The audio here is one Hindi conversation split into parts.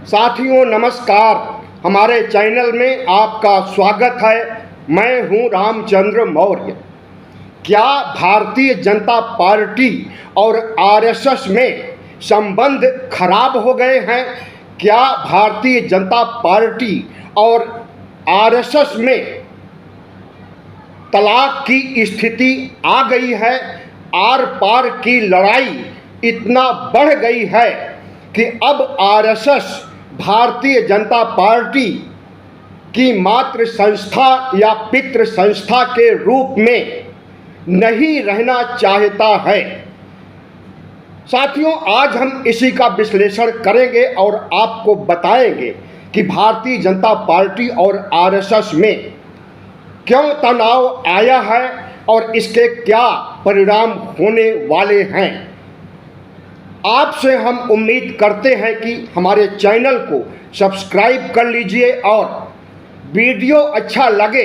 साथियों नमस्कार। हमारे चैनल में आपका स्वागत है। मैं हूं रामचंद्र मौर्य। क्या भारतीय जनता पार्टी और आरएसएस में संबंध खराब हो गए हैं? क्या भारतीय जनता पार्टी और आरएसएस में तलाक की स्थिति आ गई है? आर पार की लड़ाई इतना बढ़ गई है कि अब आरएसएस भारतीय जनता पार्टी की मातृ संस्था या पितृ संस्था के रूप में नहीं रहना चाहता है। साथियों, आज हम इसी का विश्लेषण करेंगे और आपको बताएंगे कि भारतीय जनता पार्टी और आरएसएस में क्यों तनाव आया है और इसके क्या परिणाम होने वाले हैं। आपसे हम उम्मीद करते हैं कि हमारे चैनल को सब्सक्राइब कर लीजिए और वीडियो अच्छा लगे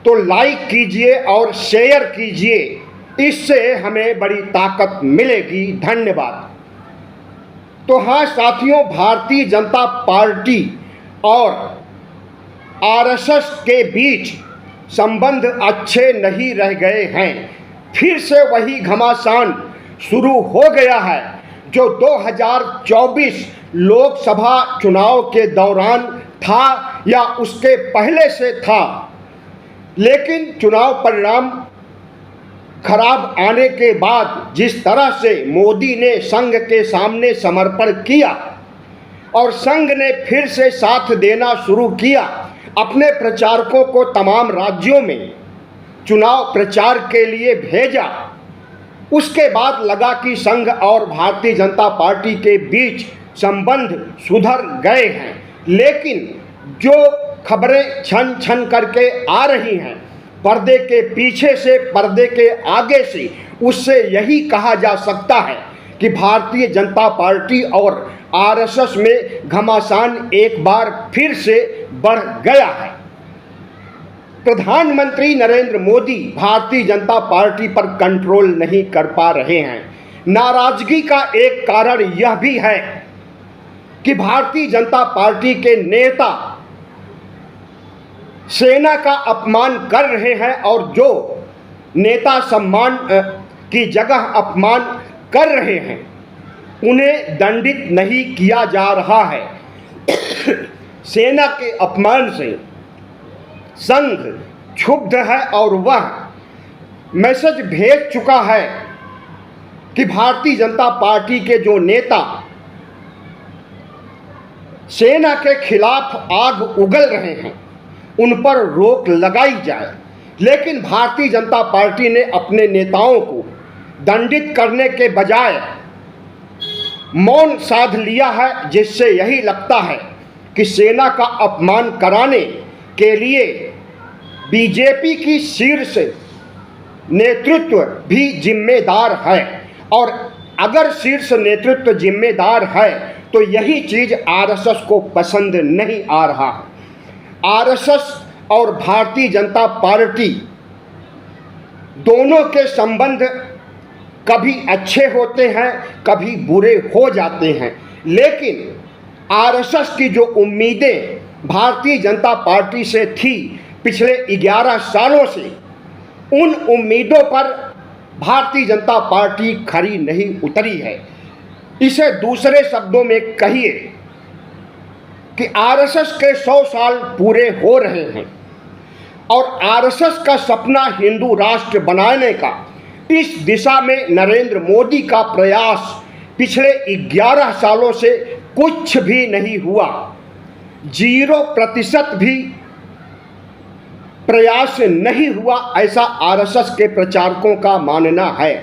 तो लाइक कीजिए और शेयर कीजिए। इससे हमें बड़ी ताकत मिलेगी। धन्यवाद। तो हाँ साथियों, भारतीय जनता पार्टी और आरएसएस के बीच संबंध अच्छे नहीं रह गए हैं। फिर से वही घमासान शुरू हो गया है जो 2024 लोकसभा चुनाव के दौरान था या उसके पहले से था। लेकिन चुनाव परिणाम खराब आने के बाद जिस तरह से मोदी ने संघ के सामने समर्पण किया और संघ ने फिर से साथ देना शुरू किया, अपने प्रचारकों को तमाम राज्यों में चुनाव प्रचार के लिए भेजा, उसके बाद लगा कि संघ और भारतीय जनता पार्टी के बीच संबंध सुधर गए हैं। लेकिन जो खबरें छन छन करके आ रही हैं पर्दे के पीछे से, पर्दे के आगे से, उससे यही कहा जा सकता है कि भारतीय जनता पार्टी और आरएसएस में घमासान एक बार फिर से बढ़ गया है। प्रधानमंत्री नरेंद्र मोदी भारतीय जनता पार्टी पर कंट्रोल नहीं कर पा रहे हैं। नाराजगी का एक कारण यह भी है कि भारतीय जनता पार्टी के नेता सेना का अपमान कर रहे हैं और जो नेता सम्मान की जगह अपमान कर रहे हैं उन्हें दंडित नहीं किया जा रहा है। सेना के अपमान से संघ क्षुब्ध है और वह मैसेज भेज चुका है कि भारतीय जनता पार्टी के जो नेता सेना के खिलाफ आग उगल रहे हैं उन पर रोक लगाई जाए। लेकिन भारतीय जनता पार्टी ने अपने नेताओं को दंडित करने के बजाय मौन साध लिया है, जिससे यही लगता है कि सेना का अपमान कराने के लिए बीजेपी की शीर्ष नेतृत्व भी जिम्मेदार है। और अगर शीर्ष नेतृत्व जिम्मेदार है तो यही चीज़ आरएसएस को पसंद नहीं आ रहा है। आरएसएस और भारतीय जनता पार्टी दोनों के संबंध कभी अच्छे होते हैं, कभी बुरे हो जाते हैं। लेकिन आरएसएस की जो उम्मीदें भारतीय जनता पार्टी से थी पिछले 11 सालों से, उन उम्मीदों पर भारतीय जनता पार्टी खरी नहीं उतरी है। इसे दूसरे शब्दों में कहिए कि आरएसएस के 100 साल पूरे हो रहे हैं और आरएसएस का सपना हिंदू राष्ट्र बनाने का, इस दिशा में नरेंद्र मोदी का प्रयास पिछले 11 सालों से कुछ भी नहीं हुआ। 0% भी प्रयास नहीं हुआ, ऐसा आरएसएस के प्रचारकों का मानना है।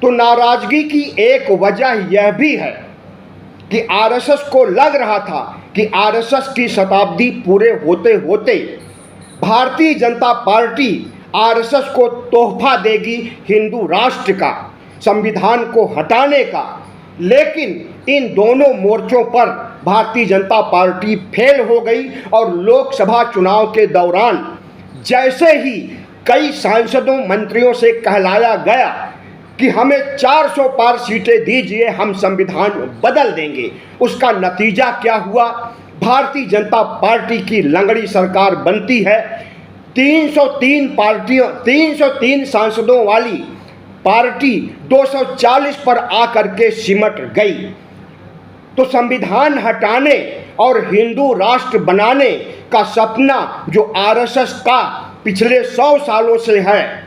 तो नाराजगी की एक वजह यह भी है कि आरएसएस को लग रहा था कि आरएसएस की शताब्दी पूरे होते होते भारतीय जनता पार्टी आरएसएस को तोहफा देगी हिंदू राष्ट्र का, संविधान को हटाने का। लेकिन इन दोनों मोर्चों पर भारतीय जनता पार्टी फेल हो गई और लोकसभा चुनाव के दौरान जैसे ही कई सांसदों मंत्रियों से कहलाया गया कि कि हमें 400 पार सीटें दीजिए, हम संविधान बदल देंगे। उसका नतीजा क्या हुआ? भारतीय जनता पार्टी की लंगड़ी सरकार बनती है। 303 सांसदों वाली पार्टी 240 पर आकर के सिमट गई। तो संविधान हटाने और हिंदू राष्ट्र बनाने का सपना जो आरएसएस का पिछले 100 सालों से है,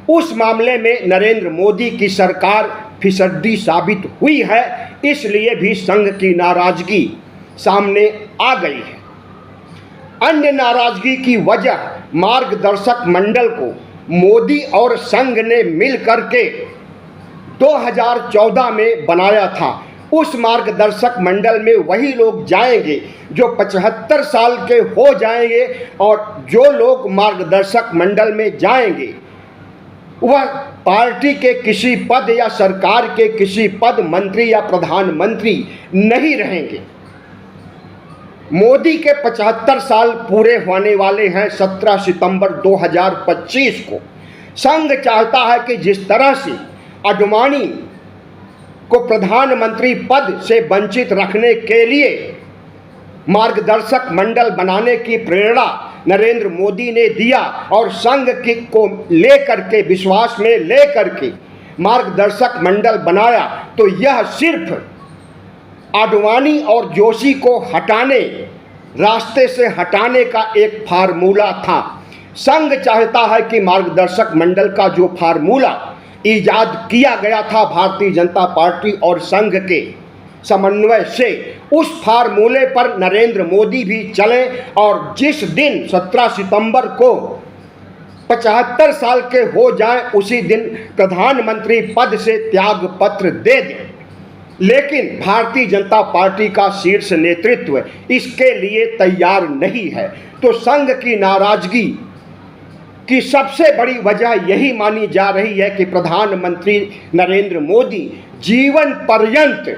उस मामले में नरेंद्र मोदी की सरकार फिसड्डी साबित हुई है। इसलिए भी संघ की नाराजगी सामने आ गई है। अन्य नाराजगी की वजह मार्गदर्शक मंडल को मोदी और संघ ने मिल करके 2014 में बनाया था। उस मार्गदर्शक मंडल में वही लोग जाएंगे जो 75 साल के हो जाएंगे, और जो लोग मार्गदर्शक मंडल में जाएंगे वह पार्टी के किसी पद या सरकार के किसी पद, मंत्री या प्रधानमंत्री नहीं रहेंगे। मोदी के 75 साल पूरे होने वाले हैं 17 सितंबर 2025 को। संघ चाहता है कि जिस तरह से आडवाणी को प्रधानमंत्री पद से वंचित रखने के लिए मार्गदर्शक मंडल बनाने की प्रेरणा नरेंद्र मोदी ने दिया और संघ को लेकर के विश्वास में लेकर के मार्गदर्शक मंडल बनाया, तो यह सिर्फ आडवाणी और जोशी को हटाने, रास्ते से हटाने का एक फार्मूला था। संघ चाहता है कि मार्गदर्शक मंडल का जो फार्मूला इजाद किया गया था भारतीय जनता पार्टी और संघ के समन्वय से, उस फार्मूले पर नरेंद्र मोदी भी चले और जिस दिन 17 सितंबर को 75 साल के हो जाए उसी दिन प्रधानमंत्री पद से त्याग पत्र दे दें। लेकिन भारतीय जनता पार्टी का शीर्ष नेतृत्व इसके लिए तैयार नहीं है। तो संघ की नाराजगी की सबसे बड़ी वजह यही मानी जा रही है कि प्रधानमंत्री नरेंद्र मोदी जीवन पर्यंत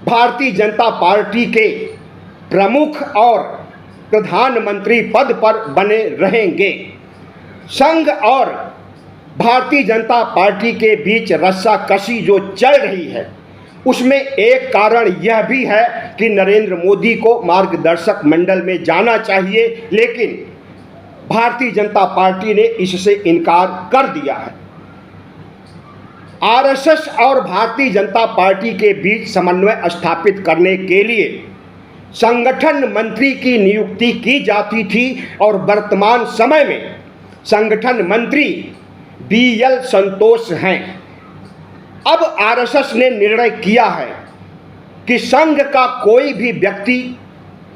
भारतीय जनता पार्टी के प्रमुख और प्रधानमंत्री पद पर बने रहेंगे। संघ और भारतीय जनता पार्टी के बीच रस्साकशी जो चल रही है, उसमें एक कारण यह भी है कि नरेंद्र मोदी को मार्गदर्शक मंडल में जाना चाहिए, लेकिन भारतीय जनता पार्टी ने इससे इनकार कर दिया है। आरएसएस और भारतीय जनता पार्टी के बीच समन्वय स्थापित करने के लिए संगठन मंत्री की नियुक्ति की जाती थी और वर्तमान समय में संगठन मंत्री बीएल संतोष हैं। अब आरएसएस ने निर्णय किया है कि संघ का कोई भी व्यक्ति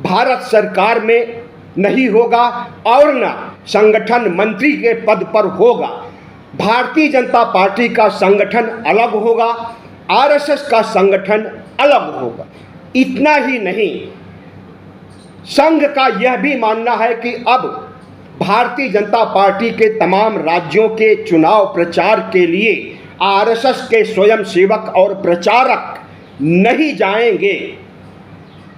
भारत सरकार में नहीं होगा और न संगठन मंत्री के पद पर होगा। भारतीय जनता पार्टी का संगठन अलग होगा, आरएसएस का संगठन अलग होगा। इतना ही नहीं, संघ का यह भी मानना है कि अब भारतीय जनता पार्टी के तमाम राज्यों के चुनाव प्रचार के लिए आरएसएस के स्वयंसेवक और प्रचारक नहीं जाएंगे।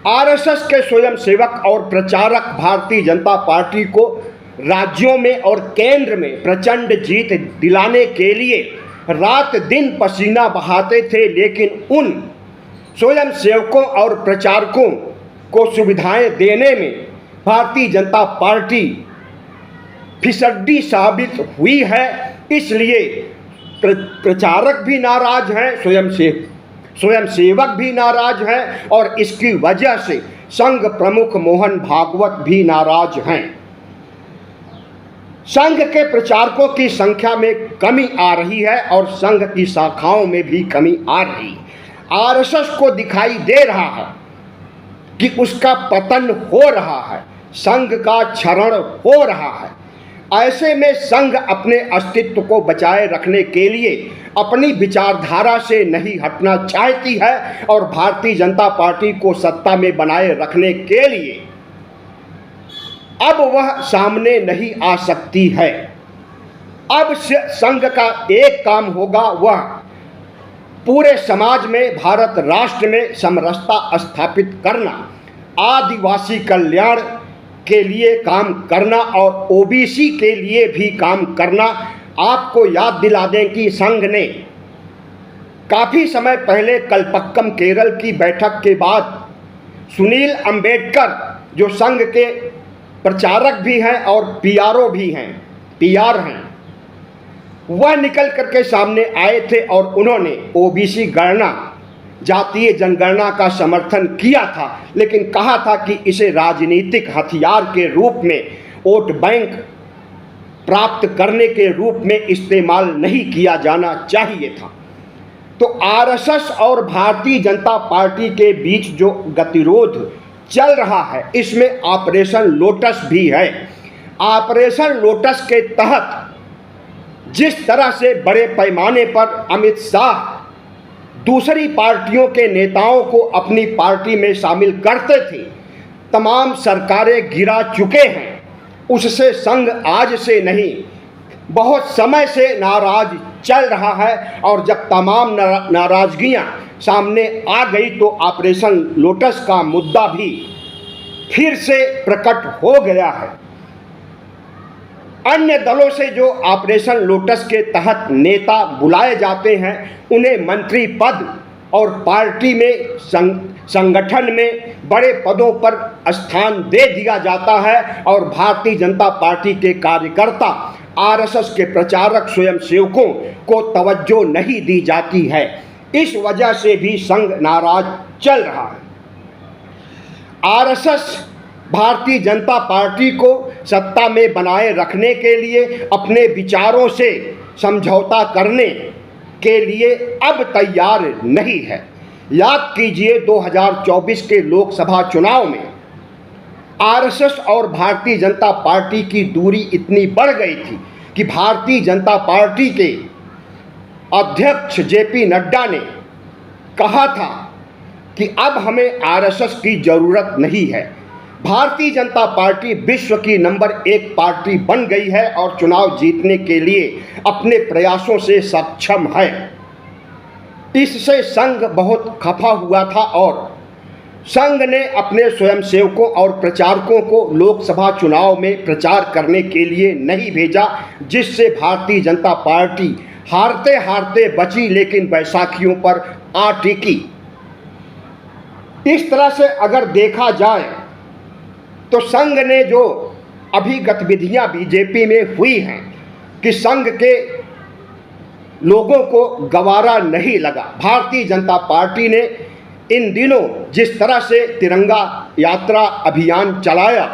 आरएसएस के स्वयंसेवक और प्रचारक भारतीय जनता पार्टी को राज्यों में और केंद्र में प्रचंड जीत दिलाने के लिए रात दिन पसीना बहाते थे, लेकिन उन स्वयंसेवकों और प्रचारकों को सुविधाएं देने में भारतीय जनता पार्टी फिसड्डी साबित हुई है। इसलिए प्रचारक भी नाराज हैं, स्वयंसेवक भी नाराज हैं और इसकी वजह से संघ प्रमुख मोहन भागवत भी नाराज हैं। संघ के प्रचारकों की संख्या में कमी आ रही है और संघ की शाखाओं में भी कमी आ रही है। आरएसएस को दिखाई दे रहा है कि उसका पतन हो रहा है, संघ का क्षरण हो रहा है। ऐसे में संघ अपने अस्तित्व को बचाए रखने के लिए अपनी विचारधारा से नहीं हटना चाहती है और भारतीय जनता पार्टी को सत्ता में बनाए रखने के लिए अब वह सामने नहीं आ सकती है। अब संघ का एक काम होगा, वह पूरे समाज में, भारत राष्ट्र में समरसता स्थापित करना, आदिवासी कल्याण के लिए काम करना और ओबीसी के लिए भी काम करना, आपको याद दिला दें कि संघ ने काफ़ी समय पहले कलपक्कम केरल की बैठक के बाद सुनील अंबेडकर जो संघ के प्रचारक भी हैं और पीआर हैं, वह निकल करके सामने आए थे और उन्होंने ओबीसी गणना, जातीय जनगणना का समर्थन किया था, लेकिन कहा था कि इसे राजनीतिक हथियार के रूप में, वोट बैंक प्राप्त करने के रूप में इस्तेमाल नहीं किया जाना चाहिए था। तो आरएसएस और भारतीय जनता पार्टी के बीच जो गतिरोध चल रहा है, इसमें ऑपरेशन लोटस भी है। ऑपरेशन लोटस के तहत जिस तरह से बड़े पैमाने पर अमित शाह दूसरी पार्टियों के नेताओं को अपनी पार्टी में शामिल करते थे, तमाम सरकारें गिरा चुके हैं। उससे संघ आज से नहीं, बहुत समय से नाराज चल रहा है, और जब तमाम नाराजगियां सामने आ गई तो ऑपरेशन लोटस का मुद्दा भी फिर से प्रकट हो गया है। अन्य दलों से जो ऑपरेशन लोटस के तहत नेता बुलाए जाते हैं, उन्हें मंत्री पद और पार्टी में संगठन में बड़े पदों पर स्थान दे दिया जाता है, और भारतीय जनता पार्टी के कार्यकर्ता, आरएसएस के प्रचारक, स्वयंसेवकों को तवज्जो नहीं दी जाती है। इस वजह से भी संघ नाराज चल रहा है। आरएसएस भारतीय जनता पार्टी को सत्ता में बनाए रखने के लिए अपने विचारों से समझौता करने के लिए अब तैयार नहीं है। याद कीजिए 2024 के लोकसभा चुनाव में आरएसएस और भारतीय जनता पार्टी की दूरी इतनी बढ़ गई थी कि भारतीय जनता पार्टी के अध्यक्ष जेपी नड्डा ने कहा था कि अब हमें आरएसएस की ज़रूरत नहीं है। भारतीय जनता पार्टी विश्व की नंबर 1 पार्टी बन गई है और चुनाव जीतने के लिए अपने प्रयासों से सक्षम है। इससे संघ बहुत खफा हुआ था और संघ ने अपने स्वयंसेवकों और प्रचारकों को लोकसभा चुनाव में प्रचार करने के लिए नहीं भेजा, जिससे भारतीय जनता पार्टी हारते हारते बची, लेकिन बैसाखियों पर आ टिकी। इस तरह से अगर देखा जाए तो संघ ने जो अभी गतिविधियां बीजेपी में हुई हैं कि संघ के लोगों को गवारा नहीं लगा। भारतीय जनता पार्टी ने इन दिनों जिस तरह से तिरंगा यात्रा अभियान चलाया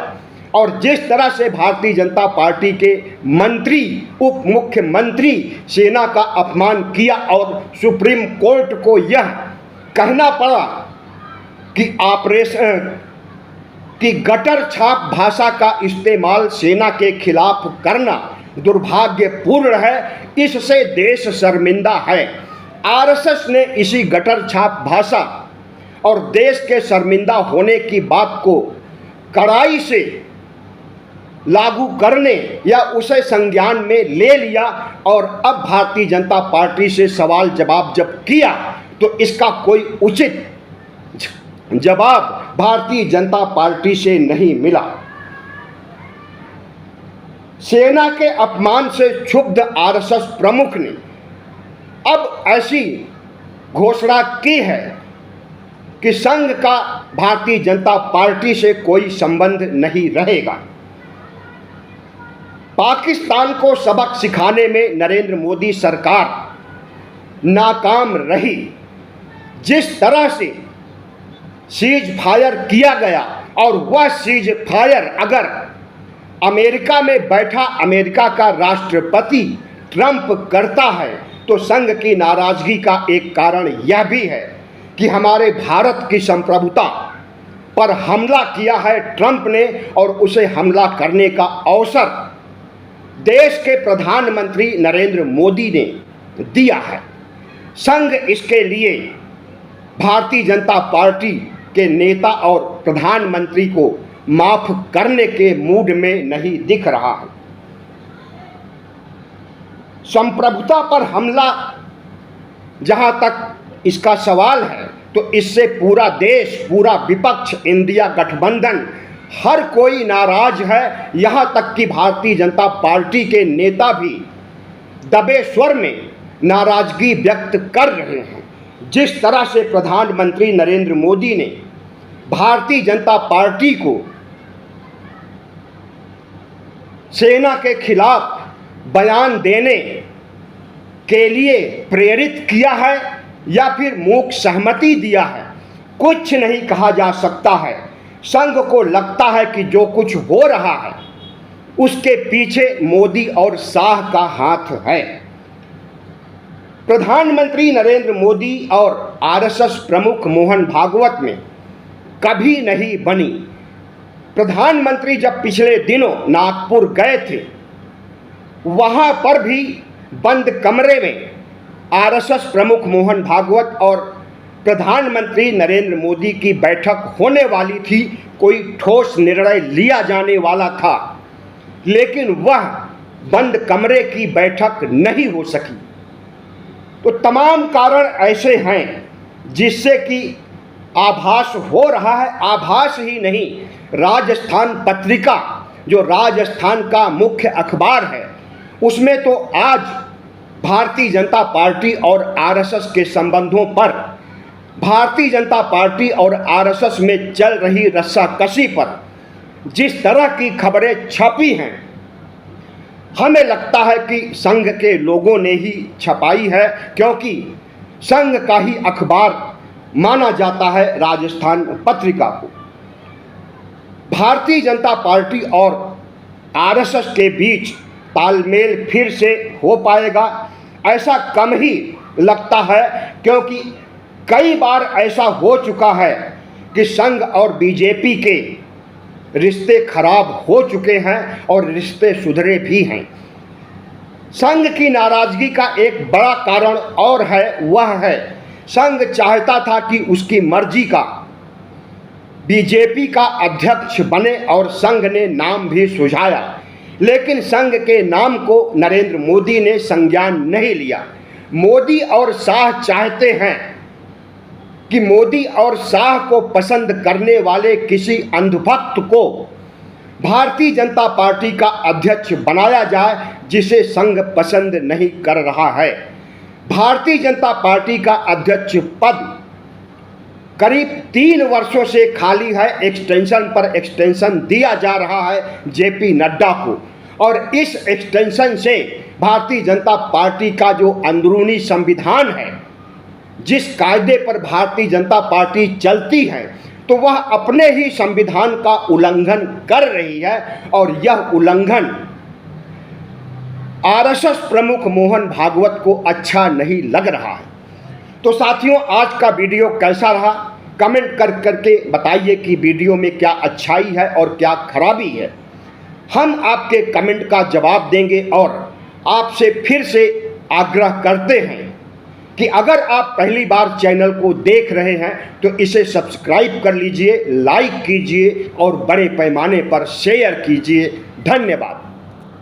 और जिस तरह से भारतीय जनता पार्टी के मंत्री, उप मुख्यमंत्री सेना का अपमान किया और सुप्रीम कोर्ट को यह कहना पड़ा कि ऑपरेशन कि गटर छाप भाषा का इस्तेमाल सेना के खिलाफ करना दुर्भाग्यपूर्ण है, इससे देश शर्मिंदा है। आरएसएस ने इसी गटर छाप भाषा और देश के शर्मिंदा होने की बात को कड़ाई से लागू करने या उसे संज्ञान में ले लिया, और अब भारतीय जनता पार्टी से सवाल जवाब जब किया तो इसका कोई उचित जवाब भारतीय जनता पार्टी से नहीं मिला। सेना के अपमान से क्षुब्ध आरएसएस प्रमुख ने अब ऐसी घोषणा की है कि संघ का भारतीय जनता पार्टी से कोई संबंध नहीं रहेगा। पाकिस्तान को सबक सिखाने में नरेंद्र मोदी सरकार नाकाम रही। जिस तरह से सीज फायर किया गया, और वह सीज फायर अगर अमेरिका में बैठा अमेरिका का राष्ट्रपति ट्रंप करता है तो संघ की नाराजगी का एक कारण यह भी है कि हमारे भारत की संप्रभुता पर हमला किया है ट्रंप ने, और उसे हमला करने का अवसर देश के प्रधानमंत्री नरेंद्र मोदी ने दिया है। संघ इसके लिए भारतीय जनता पार्टी के नेता और प्रधानमंत्री को माफ करने के मूड में नहीं दिख रहा है। संप्रभुता पर हमला जहां तक इसका सवाल है, तो इससे पूरा देश, पूरा विपक्ष, इंडिया गठबंधन, हर कोई नाराज है। यहां तक कि भारतीय जनता पार्टी के नेता भी दबे स्वर में नाराजगी व्यक्त कर रहे हैं। जिस तरह से प्रधानमंत्री नरेंद्र मोदी ने भारतीय जनता पार्टी को सेना के खिलाफ बयान देने के लिए प्रेरित किया है या फिर मूक सहमति दिया है, कुछ नहीं कहा जा सकता है। संघ को लगता है कि जो कुछ हो रहा है उसके पीछे मोदी और शाह का हाथ है। प्रधानमंत्री नरेंद्र मोदी और आरएसएस प्रमुख मोहन भागवत में कभी नहीं बनी। प्रधानमंत्री जब पिछले दिनों नागपुर गए थे, वहां पर भी बंद कमरे में आरएसएस प्रमुख मोहन भागवत और प्रधानमंत्री नरेंद्र मोदी की बैठक होने वाली थी। कोई ठोस निर्णय लिया जाने वाला था, लेकिन वह बंद कमरे की बैठक नहीं हो सकी। तो तमाम कारण ऐसे हैं जिससे कि आभास हो रहा है, आभास ही नहीं, राजस्थान पत्रिका जो राजस्थान का मुख्य अखबार है, उसमें तो आज भारतीय जनता पार्टी और आरएसएस के संबंधों पर, भारतीय जनता पार्टी और आरएसएस में चल रही रस्साकशी पर जिस तरह की खबरें छपी हैं, हमें लगता है कि संघ के लोगों ने ही छपाई है, क्योंकि संघ का ही अखबार माना जाता है राजस्थान पत्रिका को। भारतीय जनता पार्टी और आरएसएस के बीच तालमेल फिर से हो पाएगा, ऐसा कम ही लगता है, क्योंकि कई बार ऐसा हो चुका है कि संघ और बीजेपी के रिश्ते खराब हो चुके हैं और रिश्ते सुधरे भी हैं। संघ की नाराजगी का एक बड़ा कारण और है, वह है संघ चाहता था कि उसकी मर्जी का बीजेपी का अध्यक्ष बने और संघ ने नाम भी सुझाया, लेकिन संघ के नाम को नरेंद्र मोदी ने संज्ञान नहीं लिया। मोदी और शाह चाहते हैं कि मोदी और शाह को पसंद करने वाले किसी अंधभक्त को भारतीय जनता पार्टी का अध्यक्ष बनाया जाए, जिसे संघ पसंद नहीं कर रहा है। भारतीय जनता पार्टी का अध्यक्ष पद करीब 3 वर्षों से खाली है, एक्सटेंशन पर एक्सटेंशन दिया जा रहा है जेपी नड्डा को, और इस एक्सटेंशन से भारतीय जनता पार्टी का जो अंदरूनी संविधान है, जिस कायदे पर भारतीय जनता पार्टी चलती है, तो वह अपने ही संविधान का उल्लंघन कर रही है, और यह उल्लंघन आरएसएस प्रमुख मोहन भागवत को अच्छा नहीं लग रहा है। तो साथियों, आज का वीडियो कैसा रहा कमेंट करके बताइए कि वीडियो में क्या अच्छाई है और क्या खराबी है। हम आपके कमेंट का जवाब देंगे और आपसे फिर से आग्रह करते हैं कि अगर आप पहली बार चैनल को देख रहे हैं तो इसे सब्सक्राइब कर लीजिए, लाइक कीजिए और बड़े पैमाने पर शेयर कीजिए। धन्यवाद।